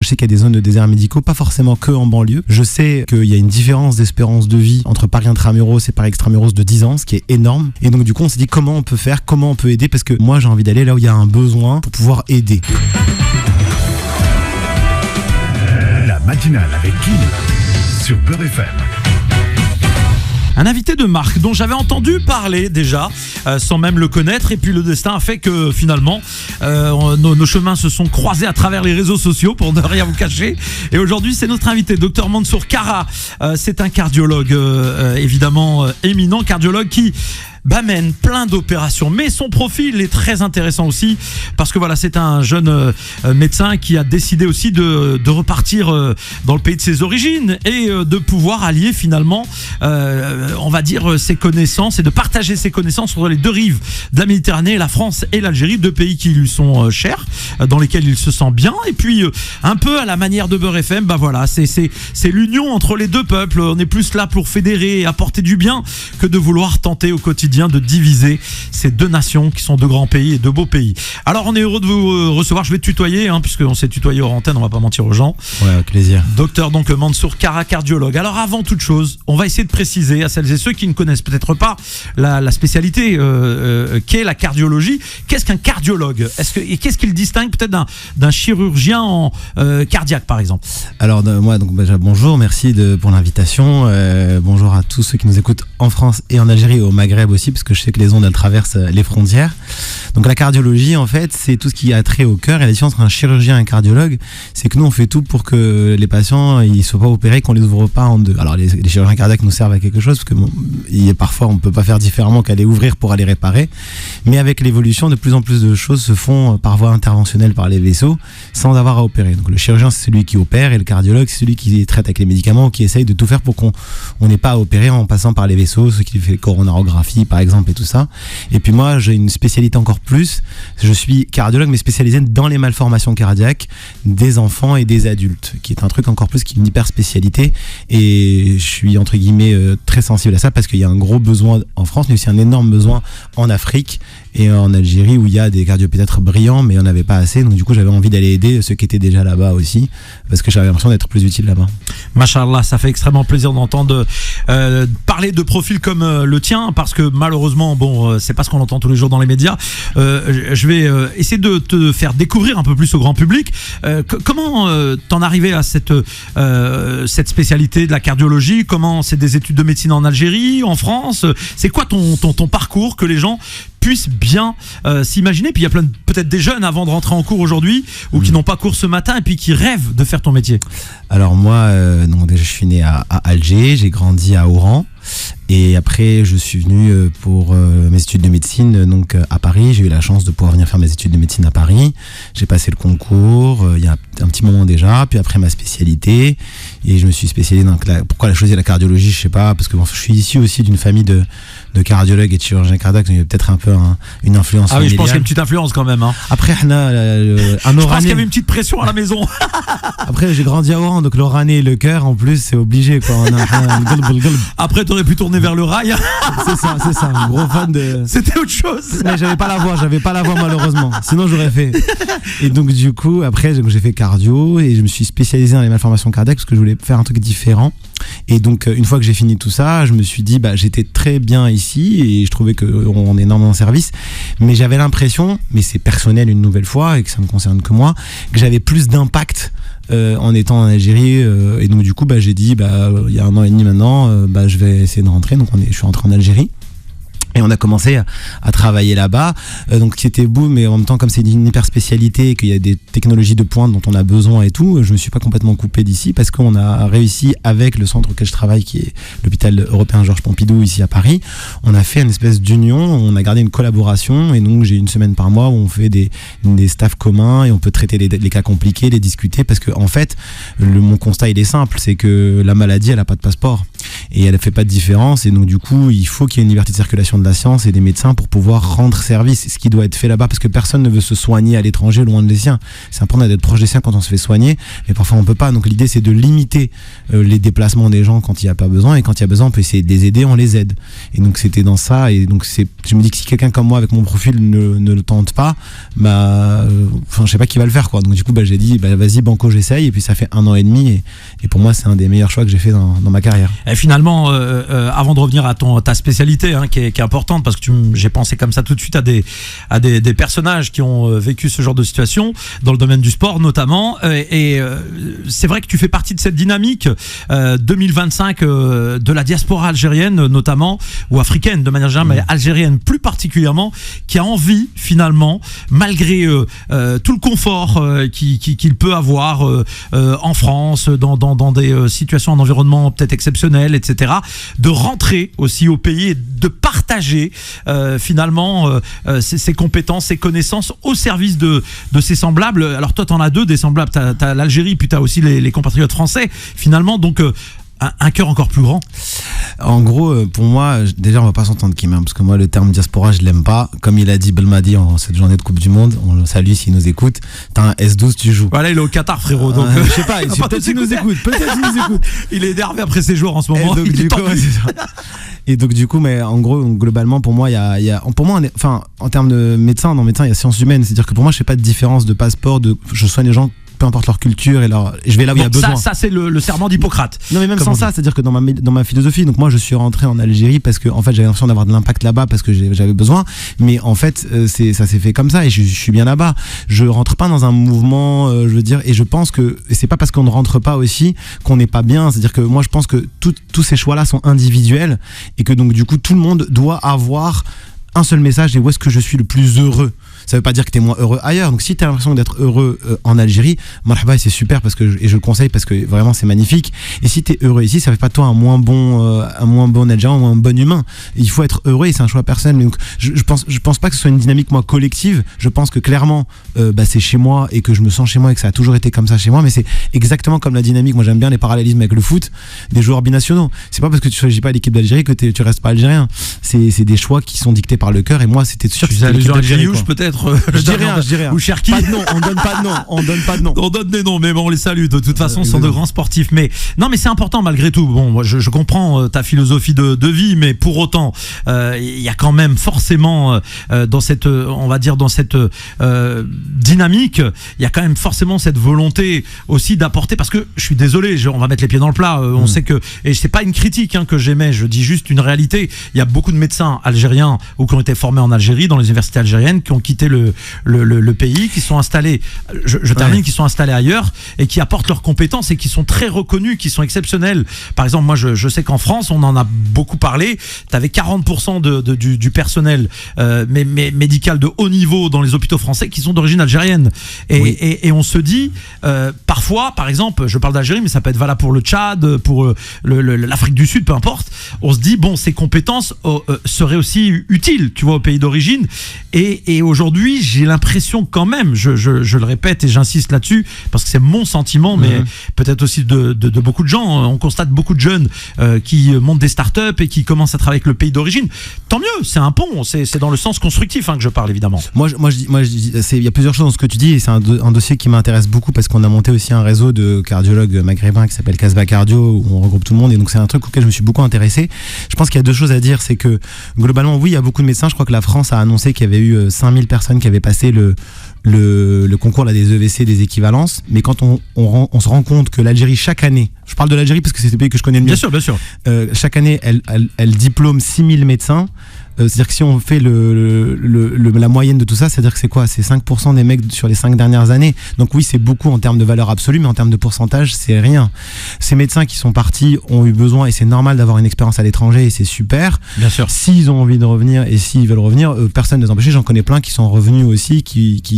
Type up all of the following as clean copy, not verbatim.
sais qu'il y a des zones de déserts médicaux, pas forcément que en banlieue. Je sais qu'il y a une différence d'espérance de vie entre Paris intramuros et Paris extramuros de 10 ans, ce qui est énorme. Et donc du coup on s'est dit comment on peut faire, comment on peut aider, parce que moi j'ai envie d'aller là où il y a un besoin pour pouvoir aider. La matinale avec Kim sur Beurre FM. Un invité de marque dont j'avais entendu parler déjà, sans même le connaître, et puis le destin a fait que finalement nos chemins se sont croisés à travers les réseaux sociaux, pour ne rien vous cacher. Et aujourd'hui c'est notre invité, Dr Mansour Kara. C'est un cardiologue évidemment éminent, cardiologue qui mène plein d'opérations, mais son profil est très intéressant aussi parce que voilà, c'est un jeune médecin qui a décidé aussi de repartir dans le pays de ses origines et de pouvoir allier finalement on va dire ses connaissances et de partager ses connaissances entre les deux rives de la Méditerranée, la France et l'Algérie, deux pays qui lui sont chers, dans lesquels il se sent bien. Et puis un peu à la manière de Beurre FM, voilà, c'est l'union entre les deux peuples. On est plus là pour fédérer et apporter du bien que de vouloir tenter au quotidien de diviser ces deux nations qui sont de grands pays et de beaux pays. Alors on est heureux de vous recevoir, je vais te tutoyer puisqu'on s'est tutoyé hors antenne, on va pas mentir aux gens. Ouais, avec plaisir. Docteur donc Mansour Kara, cardiologue. Alors avant toute chose, on va essayer de préciser à celles et ceux qui ne connaissent peut-être pas la spécialité qu'est la cardiologie. Qu'est-ce qu'un cardiologue ? Et qu'est-ce qu'il distingue peut-être d'un chirurgien cardiaque par exemple ? Alors moi donc déjà bonjour, merci pour l'invitation. Bonjour à tous ceux qui nous écoutent en France et en Algérie et au Maghreb aussi, parce que je sais que les ondes elles traversent les frontières. Donc la cardiologie en fait c'est tout ce qui a trait au cœur, et la différence entre un chirurgien et un cardiologue c'est que nous on fait tout pour que les patients ils soient pas opérés, qu'on les ouvre pas en deux. Alors les chirurgiens cardiaques nous servent à quelque chose parce que parfois on peut pas faire différemment qu'aller ouvrir pour aller réparer, mais avec l'évolution de plus en plus de choses se font par voie interventionnelle par les vaisseaux sans avoir à opérer. Donc le chirurgien c'est celui qui opère et le cardiologue c'est celui qui traite avec les médicaments, qui essaye de tout faire pour qu'on n'ait pas à opérer en passant par les vaisseaux, ce qui fait coronarographie par exemple et tout ça. Et puis moi j'ai une spécialité encore plus, je suis cardiologue mais spécialisé dans les malformations cardiaques des enfants et des adultes, qui est un truc encore plus, qui est une hyper spécialité, et je suis entre guillemets très sensible à ça parce qu'il y a un gros besoin en France mais aussi un énorme besoin en Afrique et en Algérie où il y a des cardiopédiatres brillants mais on n'avait pas assez, donc du coup j'avais envie d'aller aider ceux qui étaient déjà là-bas aussi parce que j'avais l'impression d'être plus utile là-bas. Machallah, ça fait extrêmement plaisir d'entendre parler de profils comme le tien, parce que malheureusement c'est pas ce qu'on entend tous les jours dans les médias. Je vais essayer de te faire découvrir un peu plus au grand public. Comment t'en arrivé à cette spécialité de la cardiologie? Comment c'est des études de médecine en Algérie, en France? C'est quoi ton parcours, que les gens puissent bien s'imaginer? Puis il y a peut-être des jeunes avant de rentrer en cours aujourd'hui ou qui n'ont pas cours ce matin et puis qui rêvent de faire ton métier. Alors moi, déjà je suis né à Alger, j'ai grandi à Oran. Et après, je suis venu pour mes études de médecine donc à Paris. J'ai eu la chance de pouvoir venir faire mes études de médecine à Paris. J'ai passé le concours il y a un petit moment déjà. Puis après ma spécialité, et je me suis spécialisé dans pourquoi j'ai choisi la cardiologie, je sais pas, parce que je suis issu aussi d'une famille de cardiologues et de chirurgiens cardiaques, donc il y a peut-être un peu une influence familiale. Oui, je pense qu'il y a une petite influence quand même. Après, un je pense qu'il y avait une petite pression à la maison. Après, j'ai grandi à Oran, donc l'oranais et le cœur, en plus, c'est obligé, quoi. Après, t'aurais pu tourner vers le rail. C'est ça, un gros fan de... C'était autre chose. Mais j'avais pas la voix malheureusement. Sinon, j'aurais fait. Et donc, du coup, après, j'ai fait cardio et je me suis spécialisé dans les malformations cardiaques parce que je voulais faire un truc différent. Et donc, une fois que j'ai fini tout ça, je me suis dit, j'étais très bien ici et je trouvais qu'on est énormément en service. Mais j'avais l'impression, mais c'est personnel une nouvelle fois et que ça ne me concerne que moi, que j'avais plus d'impact en étant en Algérie. Et donc, du coup, j'ai dit, il y a 1 an et demi maintenant, je vais essayer de rentrer. Donc, je suis rentré en Algérie. Et on a commencé à travailler là-bas, donc c'était beau, mais en même temps comme c'est une hyper spécialité et qu'il y a des technologies de pointe dont on a besoin et tout, je me suis pas complètement coupé d'ici parce qu'on a réussi avec le centre auquel je travaille, qui est l'hôpital européen Georges Pompidou ici à Paris. On a fait une espèce d'union, on a gardé une collaboration, et donc j'ai 1 semaine par mois où on fait des staffs communs et on peut traiter les cas compliqués, les discuter, parce que en fait mon constat il est simple, c'est que la maladie elle a pas de passeport. et elle fait pas de différence. Et donc du coup, il faut qu'il y ait une liberté de circulation de la science et des médecins pour pouvoir rendre service, ce qui doit être fait là-bas, parce que personne ne veut se soigner à l'étranger loin des siens. C'est important d'être proche des siens quand on se fait soigner, mais parfois on peut pas. Donc l'idée c'est de limiter les déplacements des gens quand il n'y a pas besoin, et quand il y a besoin on peut essayer de les aider, on les aide. Et donc c'était dans ça, et donc je me dis que si quelqu'un comme moi avec mon profil ne le tente pas, je sais pas qui va le faire, quoi. Donc du coup j'ai dit vas-y banco, j'essaye, et puis ça fait 1 an et demi, et pour moi c'est un des meilleurs choix que j'ai fait dans ma carrière. Et finalement, avant de revenir à ta spécialité, qui est importante, parce que j'ai pensé comme ça tout de suite à des personnages qui ont vécu ce genre de situation dans le domaine du sport notamment, et c'est vrai que tu fais partie de cette dynamique 2025 de la diaspora algérienne notamment, ou africaine de manière générale, mais algérienne plus particulièrement, qui a envie finalement, malgré tout le confort qu'il peut avoir en France, dans des situations, en environnement peut-être exceptionnel, etc., de rentrer aussi au pays et de partager finalement ses compétences, ses connaissances au service de ses semblables. Alors toi t'en as deux des semblables, t'as l'Algérie, puis t'as aussi les compatriotes français finalement, donc un cœur encore plus grand. En gros, pour moi, déjà on va pas s'entendre Kim, parce que moi le terme diaspora je l'aime pas. Comme il a dit Belmadi en cette journée de Coupe du Monde, on le salue s'il nous écoute. T'as un S12, tu joues. Voilà, il est au Qatar, frérot, donc je sais pas, peut-être qu'il nous écoute, il est énervé après ses jours en ce moment. Et donc du coup, mais en gros, globalement, pour moi, pour moi, en termes de médecin, il y a sciences humaines. C'est-à-dire que pour moi, je fais pas de différence de passeport, je soigne les gens peu importe leur culture, et je vais là où il y a besoin. Ça c'est le serment d'Hippocrate. Non mais même sans ça, c'est-à-dire que dans ma philosophie, donc moi je suis rentré en Algérie parce que en fait j'avais l'impression d'avoir de l'impact là-bas, parce que j'avais besoin, mais en fait ça s'est fait comme ça, et je suis bien là-bas. Je rentre pas dans un mouvement, je veux dire, et je pense que c'est pas parce qu'on ne rentre pas aussi qu'on n'est pas bien. C'est-à-dire que moi je pense que tous ces choix-là sont individuels, et que donc du coup tout le monde doit avoir un seul message, et où est-ce que je suis le plus heureux. Ça veut pas dire que t'es moins heureux ailleurs. Donc si t'as l'impression d'être heureux en Algérie, marhaba, c'est super, parce que je le conseille, parce que vraiment c'est magnifique. Et si t'es heureux ici, ça fait pas de toi un moins bon Algérien ou un bon humain. Il faut être heureux, et c'est un choix personnel. Donc je pense pas que ce soit une dynamique moi collective. Je pense que clairement c'est chez moi, et que je me sens chez moi, et que ça a toujours été comme ça chez moi. Mais c'est exactement comme la dynamique. Moi j'aime bien les parallélismes avec le foot, des joueurs binationaux. C'est pas parce que tu choisis pas l'équipe d'Algérie que tu restes pas algérien. C'est des choix qui sont dictés par le cœur, et moi c'était sûr que c'était l'équipe d'Algérie. Peut-être. Je dis rien. Ou Cherki. Pas de nom, on donne pas de nom. On donne des noms, mais bon, on les salue. De toute façon, ce sont de grands sportifs. Mais non, mais c'est important malgré tout. Bon, moi, je comprends ta philosophie de vie, mais pour autant, il y a quand même forcément dans cette, on va dire, dans cette dynamique, il y a quand même forcément cette volonté aussi d'apporter. Parce que je suis désolé, on va mettre les pieds dans le plat. On sait que, et c'est pas une critique que j'aimais. Je dis juste une réalité. Il y a beaucoup de médecins algériens ou qui ont été formés en Algérie, dans les universités algériennes, qui ont quitté le pays, qui sont installés, je termine, qui sont installés ailleurs, et qui apportent leurs compétences, et qui sont très reconnus, qui sont exceptionnels. Par exemple, moi je sais qu'en France, on en a beaucoup parlé, t'avais 40% du personnel médical de haut niveau dans les hôpitaux français qui sont d'origine algérienne, et on se dit parfois, par exemple, je parle d'Algérie, mais ça peut être valable pour le Tchad, pour l'Afrique du Sud, peu importe, on se dit bon, ces compétences seraient aussi utiles, tu vois, au pays d'origine, et aujourd'hui j'ai l'impression quand même, je le répète et j'insiste là-dessus parce que c'est mon sentiment, mais peut-être aussi de beaucoup de gens, on constate beaucoup de jeunes qui montent des startups et qui commencent à travailler avec le pays d'origine. Tant mieux, c'est un pont, c'est dans le sens constructif que je parle évidemment. Moi je dis il y a plusieurs choses dans ce que tu dis, et c'est un dossier qui m'intéresse beaucoup, parce qu'on a monté aussi un réseau de cardiologues maghrébins qui s'appelle Casbah Cardio, où on regroupe tout le monde, et donc c'est un truc auquel je me suis beaucoup intéressé. Je pense qu'il y a deux choses à dire, c'est que globalement oui, il y a beaucoup de médecins. Je crois que la France a annoncé qu'il y avait eu 5000 personnes qui avaient passé le concours là, des EVC, des équivalences, mais quand on se rend compte que l'Algérie chaque année, je parle de l'Algérie parce que c'est le pays que je connais le mieux, bien sûr, chaque année elle diplôme 6000 médecins. C'est-à-dire que si on fait la moyenne de tout ça, c'est-à-dire que c'est quoi? C'est 5% des mecs sur les 5 dernières années. Donc oui, c'est beaucoup en termes de valeur absolue, mais en termes de pourcentage, c'est rien. Ces médecins qui sont partis ont eu besoin, et c'est normal d'avoir une expérience à l'étranger, et c'est super. Bien sûr. S'ils ont envie de revenir, et s'ils veulent revenir, personne ne les empêche. J'en connais plein qui sont revenus aussi, qui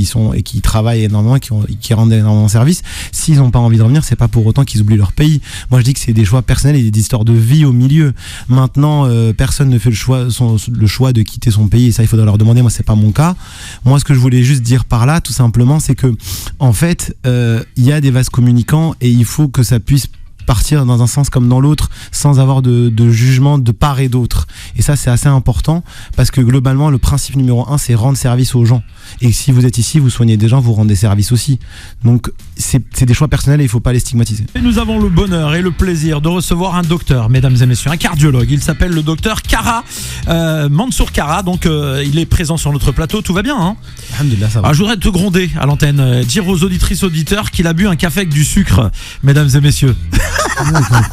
travaillent énormément, qui rendent énormément service. S'ils n'ont pas envie de revenir, c'est pas pour autant qu'ils oublient leur pays. Moi, je dis que c'est des choix personnels et des histoires de vie au milieu. Maintenant, personne ne fait le choix de quitter son pays, et ça il faudrait leur demander. Moi c'est pas mon cas. Moi ce que je voulais juste dire par là tout simplement, c'est que en fait il y a des vases communicants, et il faut que ça puisse partir dans un sens comme dans l'autre sans avoir de jugement de part et d'autre. Et ça, c'est assez important parce que globalement, le principe numéro 1, c'est rendre service aux gens. Et si vous êtes ici, vous soignez des gens, vous rendez service aussi. Donc, c'est des choix personnels et il ne faut pas les stigmatiser. Et nous avons le bonheur et le plaisir de recevoir un docteur, mesdames et messieurs, un cardiologue. Il s'appelle le docteur Kara, Mansour Kara. Donc, il est présent sur notre plateau. Tout va bien, hein? Alhamdoulilah, ça va. Alors, je voudrais te gronder à l'antenne, dire aux auditrices, auditeurs qu'il a bu un café avec du sucre, mesdames et messieurs.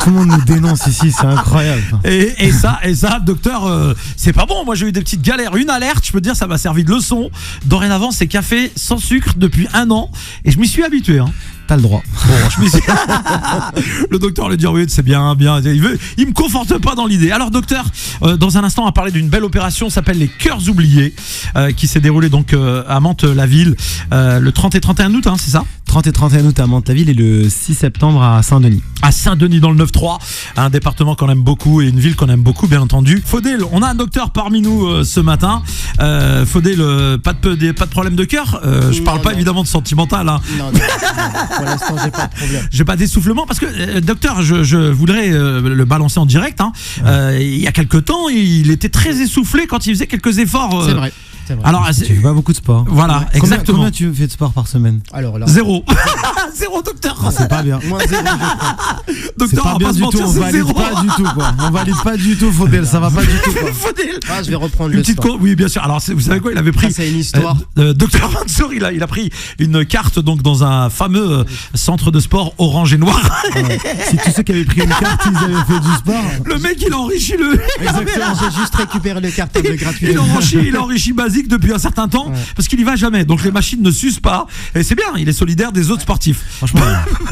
Tout le monde nous dénonce ici, c'est incroyable. Et ça, docteur, c'est pas bon. Moi, j'ai eu des petites galères. Une alerte, je peux te dire, ça m'a servi de leçon. Dorénavant, c'est café sans sucre depuis 1 an. Et je m'y suis habitué, hein. T'as le droit. Bon, je me suis... Le docteur le dit, oui, c'est bien. Il me conforte pas dans l'idée. Alors, docteur, dans un instant, on va parler d'une belle opération, s'appelle les Cœurs oubliés, qui s'est déroulée donc à Mantes-la-Ville le 30 et 31 août, hein, c'est ça? 30 et 31 août à Mantes-la-Ville et le 6 septembre à Saint-Denis. À Saint-Denis dans le 9-3, un département qu'on aime beaucoup et une ville qu'on aime beaucoup, bien entendu. Faudel, on a un docteur parmi nous ce matin. Faudel, pas de problème de cœur. Je parle pas évidemment de sentimental, hein. Non, pour l'instant, j'ai pas de problème. J'ai pas d'essoufflement parce que docteur, je voudrais le balancer en direct, hein. Il y a quelque temps, il était très essoufflé quand il faisait quelques efforts. C'est vrai. Alors, tu fais pas beaucoup de sport. Voilà, exactement. Combien tu fais de sport par semaine? Alors là, 0. 0, docteur. Ah, c'est pas bien. moins 0, Docteur, c'est pas bien du tout. On valide pas du tout, quoi. On valide pas du tout, Faudel. Ça va pas du tout, quoi. Faudel. Ah, je vais reprendre Une le petite sport. Oui, bien sûr. Alors, vous savez quoi? Il avait pris. Ça, c'est une histoire. Docteur Mansour, il a pris une carte donc dans un fameux centre de sport orange et noir. Ouais. Si tous ceux qui avaient pris une carte, ils avaient fait du sport. Le mec, il a enrichi le. Exactement. J'ai juste récupéré le cartable gratuit. Il a enrichi basique depuis un certain temps parce qu'il y va jamais. Donc les machines ne s'usent pas. Et c'est bien, il est solidaire des autres sportifs. Franchement,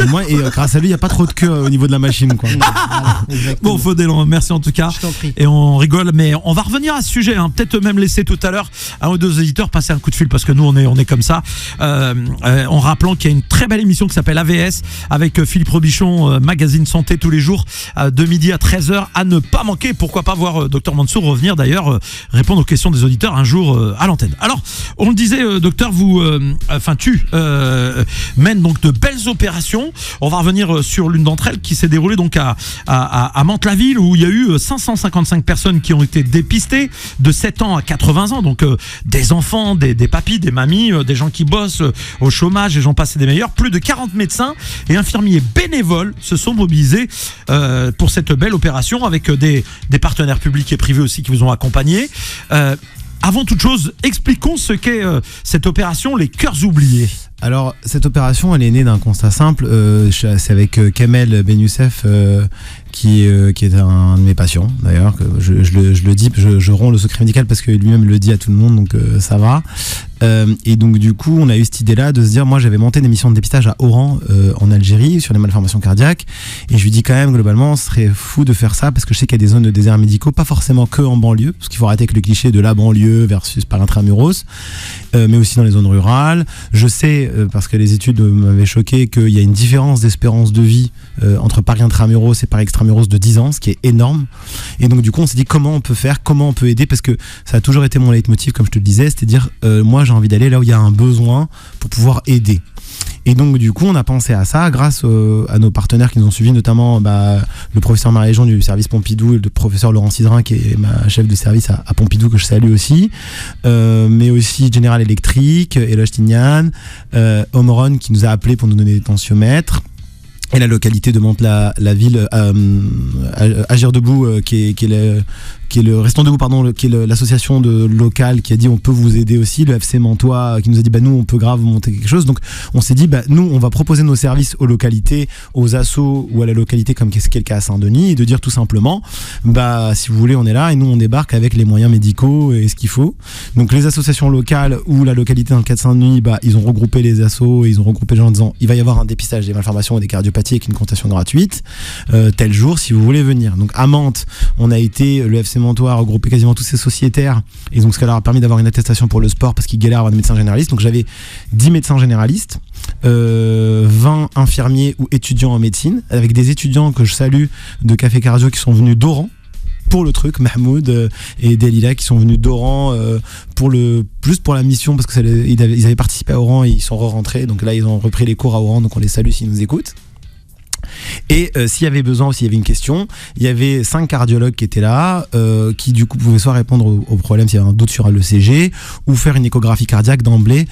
moi, et grâce à lui, il n'y a pas trop de queue au niveau de la machine, quoi. Voilà, Bon, Faudel, merci en tout cas. Je t'en prie. Et on rigole, mais on va revenir à ce sujet, hein. Peut-être même laisser tout à l'heure un ou deux éditeurs passer un coup de fil parce que nous, on est comme ça. En rappelant qu'il y a une très belle émission qui s'appelle AVS avec Philippe Robichon, magazine santé tous les jours, de midi à 13h à ne pas manquer. Pourquoi pas voir Dr Mansour revenir d'ailleurs, répondre aux questions des auditeurs un jour à l'antenne. Alors, on le disait, docteur, tu mènes donc de belles opérations. On va revenir sur l'une d'entre elles qui s'est déroulée donc à Mantes-la-Ville où il y a eu 555 personnes qui ont été dépistées de 7 ans à 80 ans. Donc des enfants, des papis, des mamies, des gens qui bossent au chômage et j'en passe et des meilleurs. Plus de 40 médecins et infirmiers bénévoles se sont mobilisés pour cette belle opération avec des partenaires publics et privés aussi qui vous ont accompagnés. Avant toute chose, expliquons ce qu'est cette opération Les Cœurs oubliés. Alors, cette opération, elle est née d'un constat simple. C'est avec Kamel Ben Youssef, qui est un de mes patients, d'ailleurs. Je le dis, je romps le secret médical parce que lui-même le dit à tout le monde, donc ça va. Et donc, du coup, on a eu cette idée-là de se dire, moi, j'avais monté une émission de dépistage à Oran, en Algérie, sur les malformations cardiaques. Et je lui dis quand même, globalement, ce serait fou de faire ça parce que je sais qu'il y a des zones de déserts médicaux, pas forcément que en banlieue, parce qu'il faut arrêter avec le cliché de la banlieue versus par l'intramuros, mais aussi dans les zones rurales. Je sais, parce que les études m'avaient choqué, qu'il y a une différence d'espérance de vie entre Paris intramuros et Paris extramuros de 10 ans, ce qui est énorme. Et donc du coup on s'est dit comment on peut faire, comment on peut aider, parce que ça a toujours été mon leitmotiv, comme je te le disais, c'est-à-dire moi j'ai envie d'aller là où il y a un besoin pour pouvoir aider. Et donc du coup on a pensé à ça grâce à nos partenaires qui nous ont suivis, notamment le professeur Marie-Jean du service Pompidou et le professeur Laurent Sidrin qui est ma chef de service à Pompidou, que je salue aussi, mais aussi General Electric, Eloge Tignan, Omoron qui nous a appelé pour nous donner des tensiomètres, et la localité de Mantes-la-Ville, Agir Debout, qui est le Restons Debout, pardon, qui est l'association locale qui a dit on peut vous aider aussi, le FC Mantois qui nous a dit nous on peut grave monter quelque chose. Donc on s'est dit nous on va proposer nos services aux localités, aux assos ou à la localité comme c'est le cas à Saint-Denis, et de dire tout simplement si vous voulez on est là et nous on débarque avec les moyens médicaux et ce qu'il faut. Donc les associations locales ou la localité dans le cas de Saint-Denis, ils ont regroupé les assos et ils ont regroupé les gens en disant il va y avoir un dépistage des malformations et des cardiopathies avec une consultation gratuite tel jour si vous voulez venir. Donc à Mantes on a été, le FC Mantois a regroupé quasiment tous ses sociétaires et donc ce qui leur a permis d'avoir une attestation pour le sport parce qu'ils galèrent à avoir des médecins généralistes. Donc j'avais 10 médecins généralistes, 20 infirmiers ou étudiants en médecine, avec des étudiants que je salue de Café Cardio qui sont venus d'Oran pour le truc, Mahmoud et Delila qui sont venus d'Oran juste pour la mission parce que ils avaient participé à Oran et ils sont rentrés, donc là ils ont repris les cours à Oran, donc on les salue s'ils nous écoutent. Et s'il y avait besoin ou s'il y avait une question, il y avait 5 cardiologues qui étaient là, qui du coup pouvaient soit répondre au problème s'il y avait un doute sur l'ECG, ou faire une échographie cardiaque d'emblée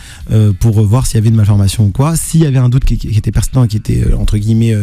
pour voir s'il y avait une malformation ou quoi. S'il y avait un doute qui était persistant, qui était entre guillemets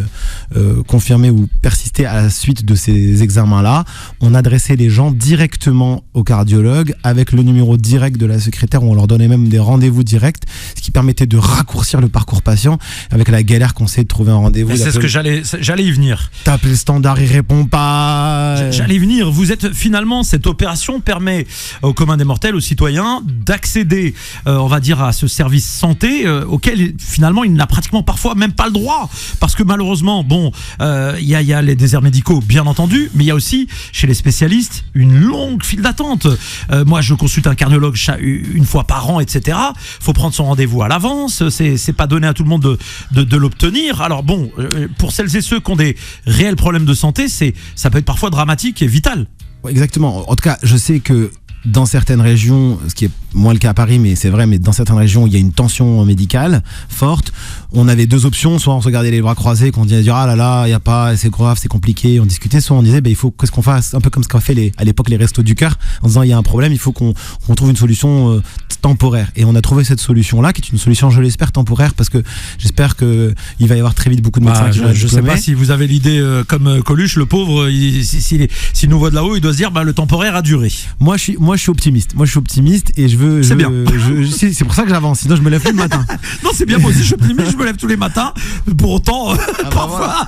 confirmé ou persisté à la suite de ces examens-là, on adressait les gens directement au cardiologue avec le numéro direct de la secrétaire, où on leur donnait même des rendez-vous directs, ce qui permettait de raccourcir le parcours patient avec la galère qu'on sait de trouver un rendez-vous. C'est ce que j'allais y venir. T'appelles le standard, il répond pas. J'allais y venir. Vous êtes finalement, cette opération permet au commun des mortels, aux citoyens, d'accéder, on va dire, à ce service santé auquel finalement il n'a pratiquement parfois même pas le droit, parce que malheureusement, bon, il y a les déserts médicaux, bien entendu, mais il y a aussi chez les spécialistes une longue file d'attente. Moi, je consulte un cardiologue une fois par an, etc. Faut prendre son rendez-vous à l'avance. C'est pas donné à tout le monde de l'obtenir. Alors bon, pour celles et ceux qui ont des réels problèmes de santé, ça peut être parfois dramatique et vital. Exactement. En tout cas, je sais que dans certaines régions, ce qui est moins le cas à Paris, mais c'est vrai, mais dans certaines régions, il y a une tension médicale forte. On avait 2 options, soit on se gardait les bras croisés, qu'on disait ah là là, il y a pas, c'est grave, c'est compliqué, on discutait, soit on disait il faut qu'est-ce qu'on fasse, un peu comme ce qu'ont fait à l'époque les restos du cœur, en disant il y a un problème, il faut qu'on trouve une solution temporaire. Et on a trouvé cette solution-là, qui est une solution, je l'espère, temporaire, parce que j'espère que il va y avoir très vite beaucoup de médecins qui vont être je sais diplômés. pas si vous avez l'idée comme Coluche, le pauvre, s'il nous voit de là-haut, il doit se dire le temporaire a duré. Moi je suis optimiste. Et je veux. C'est bien. C'est pour ça que j'avance. Sinon je me lève plus le matin. Non, c'est bien. Moi aussi je suis optimiste. Je me lève tous les matins. Pour autant, parfois,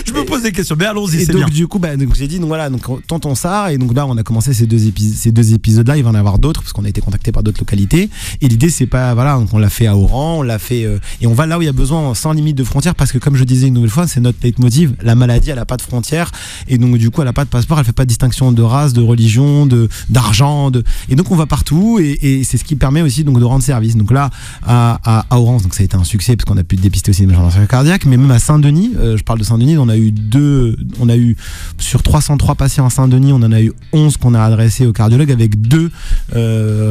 je me pose des questions. Mais allons-y, c'est donc, bien. Du coup, donc j'ai dit donc voilà, donc tentons ça. Et donc là, on a commencé ces deux épisodes-là. Il va en avoir d'autres parce qu'on a été contacté par d'autres localités. Et l'idée, c'est pas voilà, donc on l'a fait à Oran, on l'a fait et on va là où il y a besoin, sans limite de frontières, parce que comme je disais une nouvelle fois, c'est notre leitmotiv. La maladie, elle a pas de frontières, et donc du coup, elle a pas de passeport, elle fait pas de distinction de race, de religion, d'argent, et donc on va partout, et c'est ce qui permet aussi donc de rendre service. Donc là, à Oran, donc ça a été un succès parce qu'on a pu dépister aussi les malformations cardiaques, mais même à Saint-Denis, je parle de Saint-Denis, on a eu sur 303 patients à Saint-Denis, on en a eu 11 qu'on a adressés au cardiologue avec 2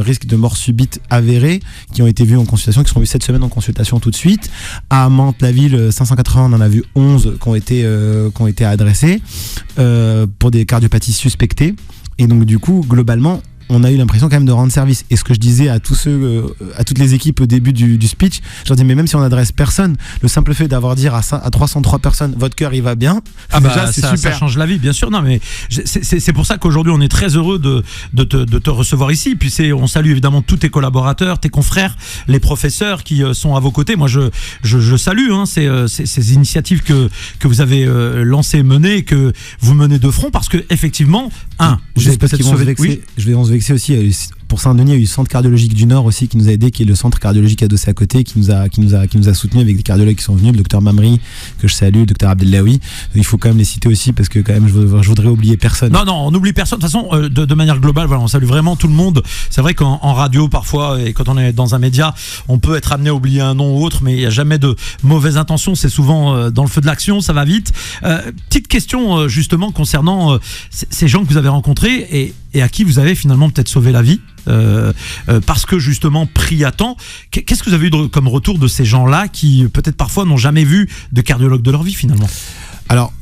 risques de mort subite avérés qui ont été vus en consultation, qui seront vus cette semaine en consultation tout de suite. À Mantes-la-Ville, 580, on en a vu 11 qui ont été adressés pour des cardiopathies suspectées. Et donc du coup, globalement, on a eu l'impression quand même de rendre service. Et ce que je disais à tous à toutes les équipes au début du speech, je leur dis mais même si on n'adresse personne, le simple fait d'avoir dit à 303 personnes votre cœur il va bien, déjà c'est super. Ça change la vie, bien sûr. Non mais c'est pour ça qu'aujourd'hui on est très heureux de te recevoir ici. Puis on salue évidemment tous tes collaborateurs, tes confrères, les professeurs qui sont à vos côtés. Moi je salue ces initiatives que vous avez lancées et menées, que vous menez de front, parce que effectivement je vais en se vexer aussi. Pour Saint-Denis, il y a eu le centre cardiologique du Nord aussi qui nous a aidé, qui est le centre cardiologique adossé à côté, qui nous a soutenu avec des cardiologues qui sont venus, le docteur Mamri que je salue, le docteur Abdellaoui. Il faut quand même les citer aussi parce que quand même je voudrais oublier personne. Non, on n'oublie personne. De toute façon, de manière globale, voilà, on salue vraiment tout le monde. C'est vrai qu'en radio parfois, et quand on est dans un média, on peut être amené à oublier un nom ou autre, mais il n'y a jamais de mauvaise intention. C'est souvent dans le feu de l'action, ça va vite. Petite question justement concernant ces gens que vous avez rencontrés et à qui vous avez finalement peut-être sauvé la vie. Parce que justement pris à temps. Qu'est-ce que vous avez eu comme retour de ces gens-là qui peut-être parfois n'ont jamais vu de cardiologue de leur vie finalement? Alors,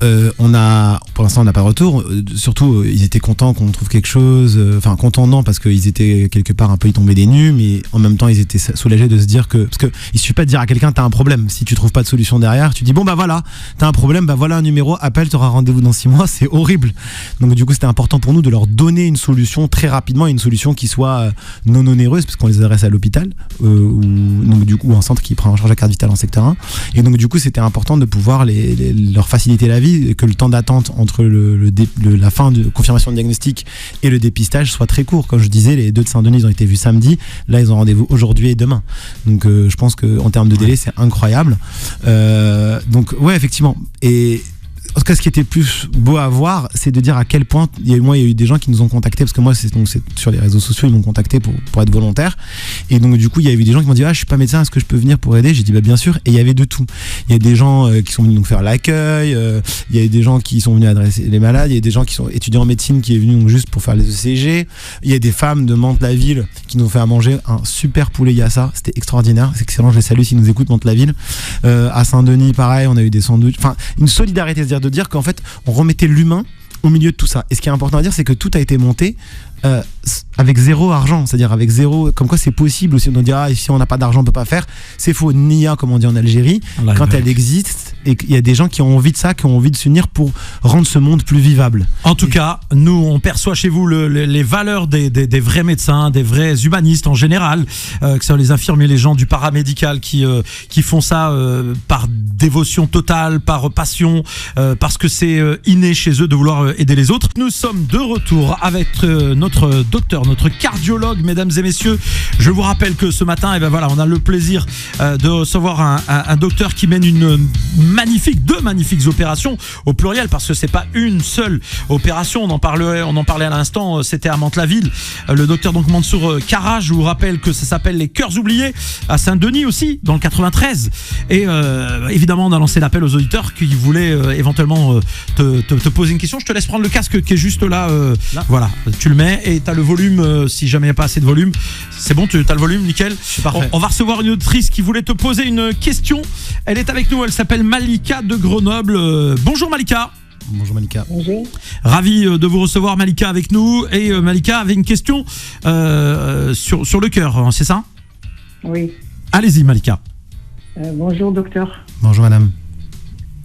pour l'instant, on n'a pas de retour. Surtout, ils étaient contents qu'on trouve quelque chose. Enfin, contents non, parce qu'ils étaient quelque part un peu, ils tombaient des nues, mais en même temps, ils étaient soulagés de se dire parce que il suffit pas de dire à quelqu'un t'as un problème. Si tu trouves pas de solution derrière, tu dis bon bah voilà, t'as un problème, bah voilà un numéro, appelle, t'auras rendez-vous dans 6 mois. C'est horrible. Donc du coup, c'était important pour nous de leur donner une solution très rapidement, une solution qui soit non onéreuse, parce qu'on les adresse à l'hôpital, donc du coup un centre qui prend en charge la carte vitale en secteur 1. Et donc du coup, c'était important de pouvoir leur faciliter la vie, et que le temps d'attente entre la fin de confirmation de diagnostic et le dépistage soit très court. Comme je disais, les 2 de Saint-Denis, ils ont été vus samedi. Là, ils ont rendez-vous aujourd'hui et demain. Donc, je pense qu'en termes de délai, c'est incroyable. Donc, ouais, effectivement. Et tout cas, ce qui était plus beau à voir, c'est de dire à quel point il y a eu des gens qui nous ont contactés, parce que moi, c'est sur les réseaux sociaux, ils m'ont contacté pour être volontaire. Et donc, du coup, il y a eu des gens qui m'ont dit, je suis pas médecin, est-ce que je peux venir pour aider? J'ai dit, bien sûr. Et il y avait de tout. Il y a des gens qui sont venus donc faire l'accueil, il y a des gens qui sont venus adresser les malades, il y a des gens qui sont étudiants en médecine qui est venu donc juste pour faire les ECG. Il y a des femmes de Mantes-la-Ville qui nous ont fait à manger un super poulet Yassa. C'était extraordinaire. C'est excellent. Je les salue s'ils nous écoutent, Mantes-la-Ville. À Saint-Denis, pareil, on a eu des sandwichs. Enfin, une solidarité, c'est-à-dire de dire qu'en fait, on remettait l'humain au milieu de tout ça. Et ce qui est important à dire, c'est que tout a été monté avec zéro argent, c'est-à-dire avec zéro, comme quoi c'est possible aussi. On dit si on n'a pas d'argent on peut pas faire, c'est faux. Nia, comme on dit en Algérie, quand elle existe, et qu'il y a des gens qui ont envie de ça, qui ont envie de s'unir pour rendre ce monde plus vivable. En tout cas, nous on perçoit chez vous les valeurs des vrais médecins, des vrais humanistes en général, que ce soit les infirmiers, les gens du paramédical qui font ça par dévotion totale, par passion, parce que c'est inné chez eux de vouloir aider les autres. Nous sommes de retour avec notre docteur, notre cardiologue, mesdames et messieurs. Je vous rappelle que ce matin, on a le plaisir de recevoir un docteur qui mène deux magnifiques opérations au pluriel, parce que c'est pas une seule opération. On en parlait à l'instant. C'était à Mantes-la-Ville. Le docteur donc Mansour Kara. Je vous rappelle que ça s'appelle les Cœurs oubliés à Saint-Denis aussi, dans le 93. Et évidemment, on a lancé l'appel aux auditeurs qui voulaient éventuellement te poser une question. Je te laisse prendre le casque qui est juste là. Voilà, tu le mets et t'as le volume. Si jamais il n'y a pas assez de volume, c'est bon, tu as le volume, nickel. C'est parfait. On va recevoir une auditrice qui voulait te poser une question. Elle est avec nous. Elle s'appelle Malika de Grenoble. Bonjour Malika. Bonjour Malika. Bonjour. Ravi de vous recevoir Malika avec nous. Et Malika avait une question sur le cœur, c'est ça? Oui. Allez-y Malika. Bonjour docteur. Bonjour madame.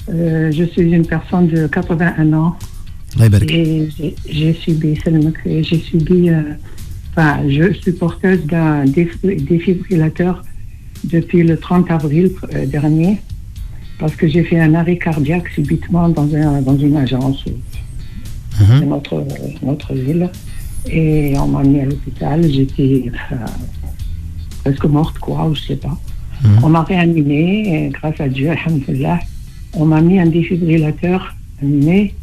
Je suis une personne de 81 ans. Et j'ai subi, je suis porteuse d'un défibrillateur depuis le 30 avril dernier, parce que j'ai fait un arrêt cardiaque subitement dans une agence de notre ville, et on m'a mis à l'hôpital. J'étais presque morte, ou je sais pas. On m'a réanimée, et grâce à Dieu, alhamdoulilah, on m'a mis un défibrillateur, mais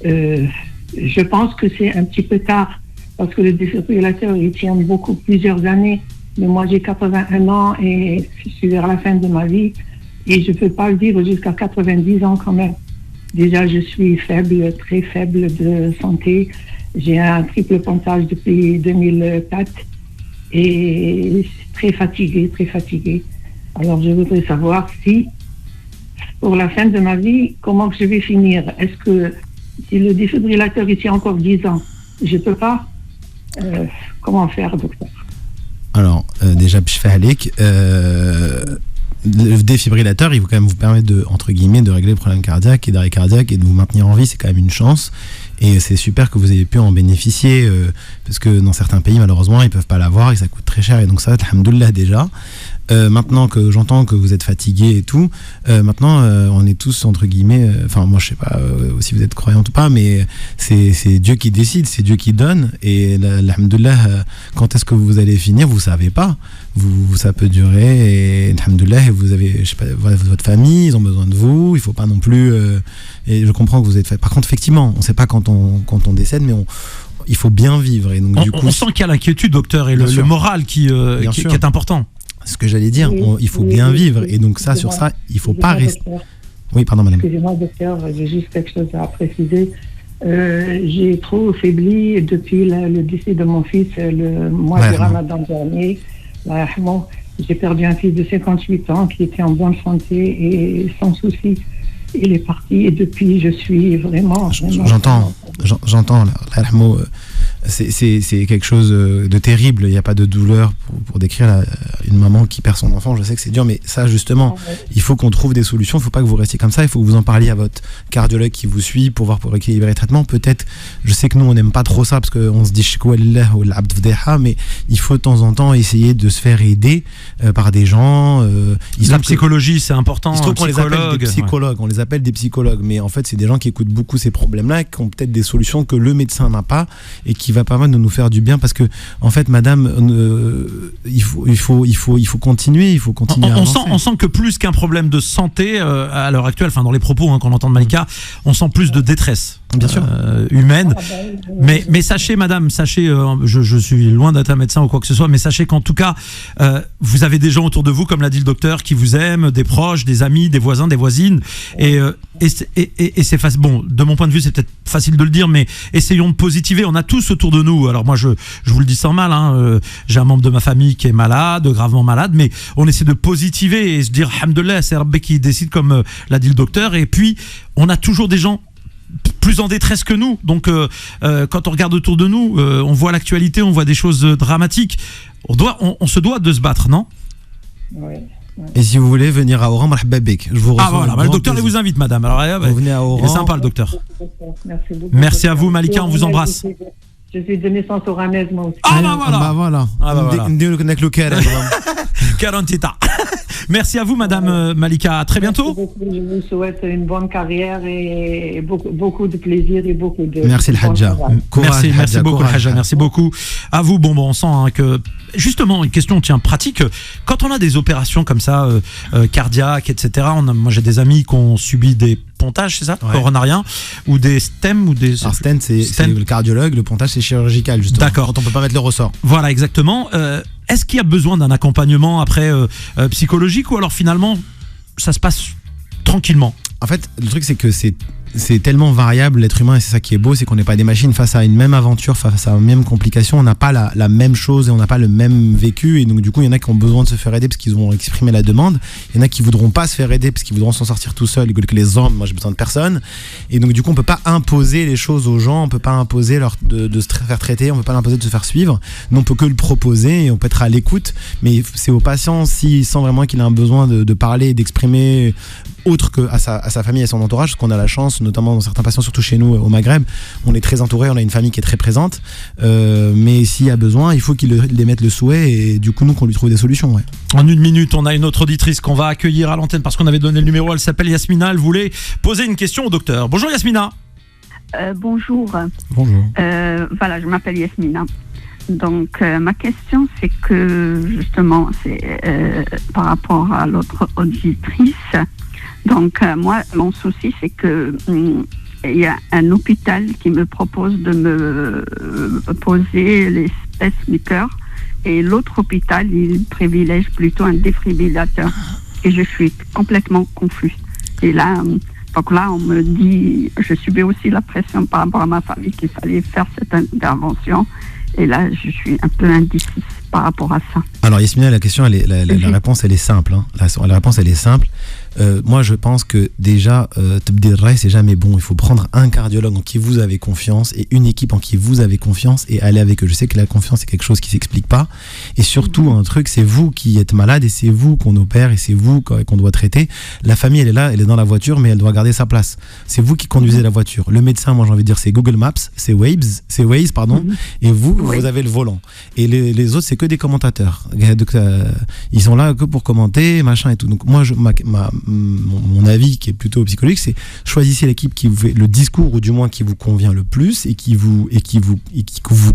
je pense que c'est un petit peu tard, parce que le défibrillateur il tient plusieurs années, mais moi j'ai 81 ans et je suis vers la fin de ma vie et je ne peux pas le vivre jusqu'à 90 ans quand même. Déjà je suis faible, très faible de santé, j'ai un triple pontage depuis 2004 et très fatiguée. Alors je voudrais savoir si pour la fin de ma vie, comment je vais finir. Est-ce que si le défibrillateur il tient encore 10 ans, je ne peux pas, comment faire, docteur? Alors, déjà, le défibrillateur, il faut quand même vous permettre de, entre guillemets, de régler le problème cardiaque et d'arrêt cardiaque et de vous maintenir en vie. C'est quand même une chance. Et c'est super que vous ayez pu en bénéficier, parce que dans certains pays, malheureusement, ils ne peuvent pas l'avoir et ça coûte très cher. Et donc ça, alhamdoulilah déjà. Maintenant que j'entends que vous êtes fatigué et tout, maintenant on est tous entre guillemets, moi je sais pas si vous êtes croyante ou pas, mais c'est Dieu qui décide, c'est Dieu qui donne, et alhamdoulilah, quand est-ce que vous allez finir, vous savez pas, ça peut durer, et alhamdoulilah, vous avez, je sais pas, votre famille, ils ont besoin de vous, il faut pas non plus, et je comprends que vous êtes fait. Par contre, effectivement, on sait pas quand on décède, mais il faut bien vivre, et donc on sent qu'il y a l'inquiétude, docteur, et le moral qui est important. C'est ce que j'allais dire, il faut bien vivre, et donc ça, sur ça, il faut pas rester. Oui, pardon, madame. Excusez-moi, docteur, j'ai juste quelque chose à préciser. J'ai trop faibli depuis le décès de mon fils le mois du Ramadan dernier. J'ai perdu un fils de 58 ans qui était en bonne santé et sans souci. Il est parti, et depuis, je suis vraiment... J'entends, c'est quelque chose de terrible. Il n'y a pas de douleur pour décrire une maman qui perd son enfant. Je sais que c'est dur, mais ça, justement, il faut qu'on trouve des solutions. Il ne faut pas que vous restiez comme ça. Il faut que vous en parliez à votre cardiologue qui vous suit pour équilibrer les traitements. Peut-être, je sais que nous, on n'aime pas trop ça parce qu'on se dit mais il faut de temps en temps essayer de se faire aider par des gens. La psychologie, c'est important. Il se trouve qu'on les appelle des psychologues. On les appelle des psychologues, mais en fait, c'est des gens qui écoutent beaucoup ces problèmes-là, qui ont peut-être des solutions que le médecin n'a pas et qui va permettre de nous faire du bien, parce que en fait, madame, il faut continuer, à avancer. On sent que plus qu'un problème de santé à l'heure actuelle, enfin dans les propos qu'on entend de Malika, on sent plus de détresse. Bien sûr. Humaine. Mais sachez, madame, je suis loin d'être un médecin ou quoi que ce soit, mais sachez qu'en tout cas, vous avez des gens autour de vous, comme l'a dit le docteur, qui vous aiment, des proches, des amis, des voisins, des voisines, et c'est facile. Bon, de mon point de vue, c'est peut-être facile de le dire, mais essayons de positiver. On a tous autour de nous. Alors moi, je vous le dis sans mal, j'ai un membre de ma famille qui est malade, gravement malade, mais on essaie de positiver et se dire, alhamdoulilah, c'est Rabbi qui décide, comme l'a dit le docteur. Et puis, on a toujours des gens plus en détresse que nous. Donc, quand on regarde autour de nous, on voit l'actualité, on voit des choses dramatiques. On se doit de se battre, non ? Oui. Et si vous voulez venir à Oran, marhaba bik. Je vous reçois. Ah voilà, le docteur il vous invite, madame. Alors, vous venez à Oran. il est sympa, le docteur. Merci beaucoup. Merci à vous, Malika, on vous embrasse. Je suis de naissance oranaise, moi aussi. Ah bah voilà. Quarantita. Merci à vous, madame Malika. À très bientôt. Je vous souhaite une bonne carrière et beaucoup de plaisir et beaucoup de... Merci le Hadja. Merci beaucoup le Hadja. Merci beaucoup à vous. Bon, on sent que... Justement, une question pratique. Quand on a des opérations comme ça, cardiaques, etc., moi j'ai des amis qui ont subi des pontages, c'est ça, coronariens, ou des stèmes, ou des... Alors stent, c'est le cardiologue, le pontage c'est chirurgical, justement. D'accord. Quand on peut pas mettre le ressort. Voilà, exactement. Est-ce qu'il y a besoin d'un accompagnement après psychologique, ou alors finalement ça se passe tranquillement? En fait, le truc c'est que c'est tellement variable, l'être humain, et c'est ça qui est beau, c'est qu'on n'est pas des machines. Face à une même aventure, face à une même complication, on n'a pas la même chose et on n'a pas le même vécu, et donc du coup il y en a qui ont besoin de se faire aider parce qu'ils ont exprimé la demande, il y en a qui voudront pas se faire aider parce qu'ils voudront s'en sortir tout seuls, ils veulent que les hommes, moi j'ai besoin de personne, et donc du coup on peut pas imposer les choses aux gens, on peut pas imposer de se faire traiter, on peut pas imposer de se faire suivre, mais on peut que le proposer et on peut être à l'écoute, mais c'est au patient s'il sent vraiment qu'il a un besoin de parler, d'exprimer autre que à sa famille et à son entourage, parce qu'on a la chance, notamment dans certains patients, surtout chez nous au Maghreb, on est très entouré, on a une famille qui est très présente, mais s'il y a besoin, il faut qu'il émette le souhait, et du coup nous qu'on lui trouve des solutions. Ouais. En une minute, on a une autre auditrice qu'on va accueillir à l'antenne parce qu'on avait donné le numéro, elle s'appelle Yasmina, elle voulait poser une question au docteur. Bonjour Yasmina. Bonjour. Bonjour. Voilà, je m'appelle Yasmina. Donc ma question, c'est que justement, c'est par rapport à l'autre auditrice. Donc moi, mon souci, c'est que il y a un hôpital qui me propose de me poser les pacemakers, et l'autre hôpital, il privilège plutôt un défibrillateur. Et je suis complètement confuse. Et là, donc là, on me dit, je subis aussi la pression par rapport à ma famille qu'il fallait faire cette intervention. Et là, je suis un peu indécise par rapport à ça. Alors Yasmina, la question, la réponse, elle est simple. Hein. La réponse, elle est simple. Moi, je pense que déjà, c'est jamais bon. Il faut prendre un cardiologue en qui vous avez confiance et une équipe en qui vous avez confiance et aller avec eux. Je sais que la confiance, c'est quelque chose qui s'explique pas. Et surtout, un truc, c'est vous qui êtes malade et c'est vous qu'on opère et c'est vous qu'on doit traiter. La famille, elle est là, elle est dans la voiture, mais elle doit garder sa place. C'est vous qui conduisez la voiture. Le médecin, moi, j'ai envie de dire, c'est Google Maps, c'est Waze, et vous avez le volant. Et les autres, c'est que des commentateurs. Donc, ils sont là que pour commenter, machin et tout. Donc, moi, mon avis qui est plutôt psychologique, c'est choisissez l'équipe qui vous fait le discours, ou du moins qui vous convient le plus et qui vous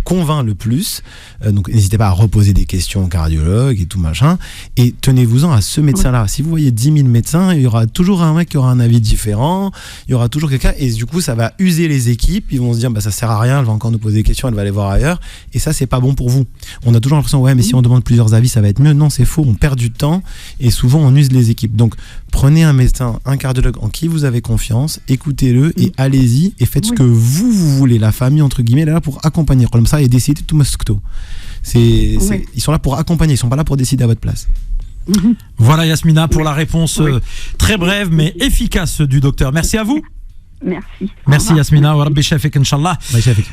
convainc le plus. Donc n'hésitez pas à reposer des questions au cardiologue et tout machin, et tenez-vous-en à ce médecin-là. Si vous voyez 10 000 médecins, il y aura toujours un mec qui aura un avis différent, il y aura toujours quelqu'un, et du coup ça va user les équipes. Ils vont se dire ça sert à rien, elle va encore nous poser des questions, elle va aller voir ailleurs, et ça c'est pas bon pour vous. On a toujours l'impression mais si on demande plusieurs avis ça va être mieux. Non, c'est faux, on perd du temps et souvent on use les équipes. Donc prenez un médecin, un cardiologue en qui vous avez confiance, écoutez-le et allez-y et faites ce que vous voulez. La famille, entre guillemets, elle est là pour accompagner. Comme ça, et décider tout mosquito. Ils sont là pour accompagner, ils sont pas là pour décider à votre place. Voilà Yasmina pour la réponse très brève mais efficace du docteur. Merci à vous. Merci Yasmina, wa rabbi shafik inchallah.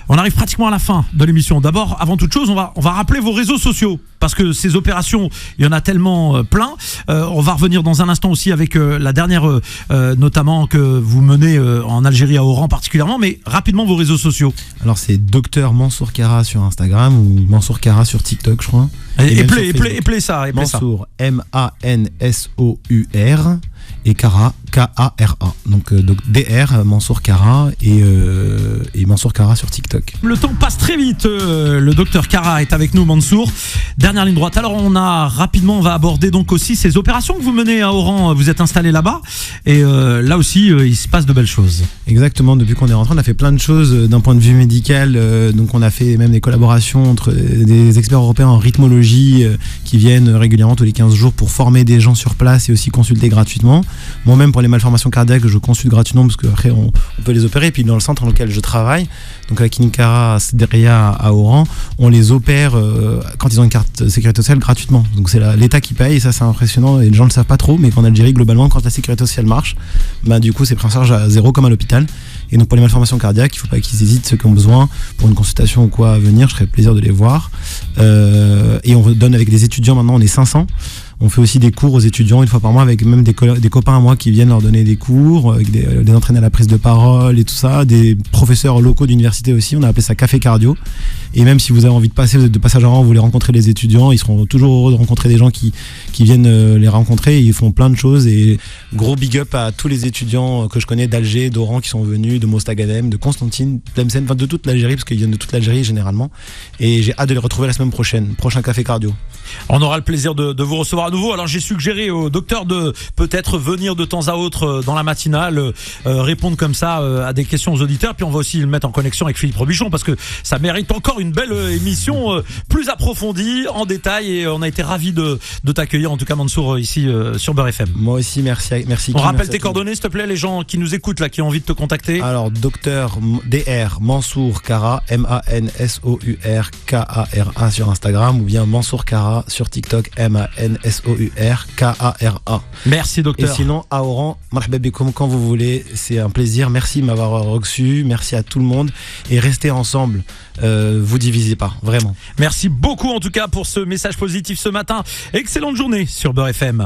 On arrive pratiquement à la fin de l'émission. D'abord, avant toute chose, on va rappeler vos réseaux sociaux parce que ces opérations, il y en a tellement plein. On va revenir dans un instant aussi avec la dernière, notamment que vous menez en Algérie à Oran particulièrement, mais rapidement vos réseaux sociaux. Alors c'est Docteur Mansour Kara sur Instagram ou Mansour Kara sur TikTok, je crois. Et play ça. Mansour, Mansour. et Kara, K-A-R-A. Donc DR, Mansour Kara et Mansour Kara sur TikTok. Le temps passe très vite. Le docteur Kara est avec nous, Mansour. Dernière ligne droite. Alors on va aborder donc aussi ces opérations que vous menez à Oran. Vous êtes installé là-bas et là aussi il se passe de belles choses. Exactement. Depuis qu'on est rentré, on a fait plein de choses d'un point de vue médical. Donc on a fait même des collaborations entre des experts européens en rythmologie qui viennent régulièrement tous les 15 jours pour former des gens sur place et aussi consulter gratuitement. Moi-même pour les malformations cardiaques, je consulte gratuitement parce qu'après on peut les opérer. Et puis dans le centre dans lequel je travaille, donc à la clinique Kara à Sderia à Oran, on les opère quand ils ont une carte sécurité sociale gratuitement. Donc c'est l'État qui paye et ça c'est impressionnant et les gens ne le savent pas trop, mais qu'en Algérie globalement quand la sécurité sociale marche, du coup c'est pris en charge à 0 comme à l'hôpital. Et donc pour les malformations cardiaques, il ne faut pas qu'ils hésitent, ceux qui ont besoin pour une consultation ou quoi à venir, je serais plaisir de les voir. Et on donne avec des étudiants maintenant, on est 500. On fait aussi des cours aux étudiants une fois par mois avec même des copains à moi qui viennent leur donner des cours, les entraîner à la prise de parole et tout ça, des professeurs locaux d'université aussi, on a appelé ça Café Cardio. Et même si vous avez envie de passer de passage à Oran, vous voulez rencontrer les étudiants, ils seront toujours heureux de rencontrer des gens qui viennent les rencontrer, ils font plein de choses et gros big up à tous les étudiants que je connais d'Alger, d'Oran qui sont venus, de Mostagadem, de Constantine, Tlemcen, enfin de toute l'Algérie parce qu'ils viennent de toute l'Algérie généralement et j'ai hâte de les retrouver la semaine prochaine, prochain Café Cardio. On aura le plaisir de vous recevoir à nouveau. Alors j'ai suggéré au docteur de peut-être venir de temps à autre dans la matinale, répondre comme ça à des questions aux auditeurs, puis on va aussi le mettre en connexion avec Philippe Robichon parce que ça mérite encore une belle émission plus approfondie, en détail, et on a été ravis de t'accueillir en tout cas Mansour ici sur Beurre FM. Moi aussi, merci. On rappelle tes coordonnées s'il te plaît, les gens qui nous écoutent là, qui ont envie de te contacter. Alors docteur DR Mansour Kara, Mansour Kara sur Instagram ou bien Mansour Kara sur TikTok, Mansour Kara. Merci docteur. Et sinon à Oran, marhaba bikoum quand vous voulez, c'est un plaisir. Merci de m'avoir reçu, merci à tout le monde et restez ensemble. Vous divisez pas, vraiment. Merci beaucoup en tout cas pour ce message positif ce matin. Excellente journée sur Beurre FM.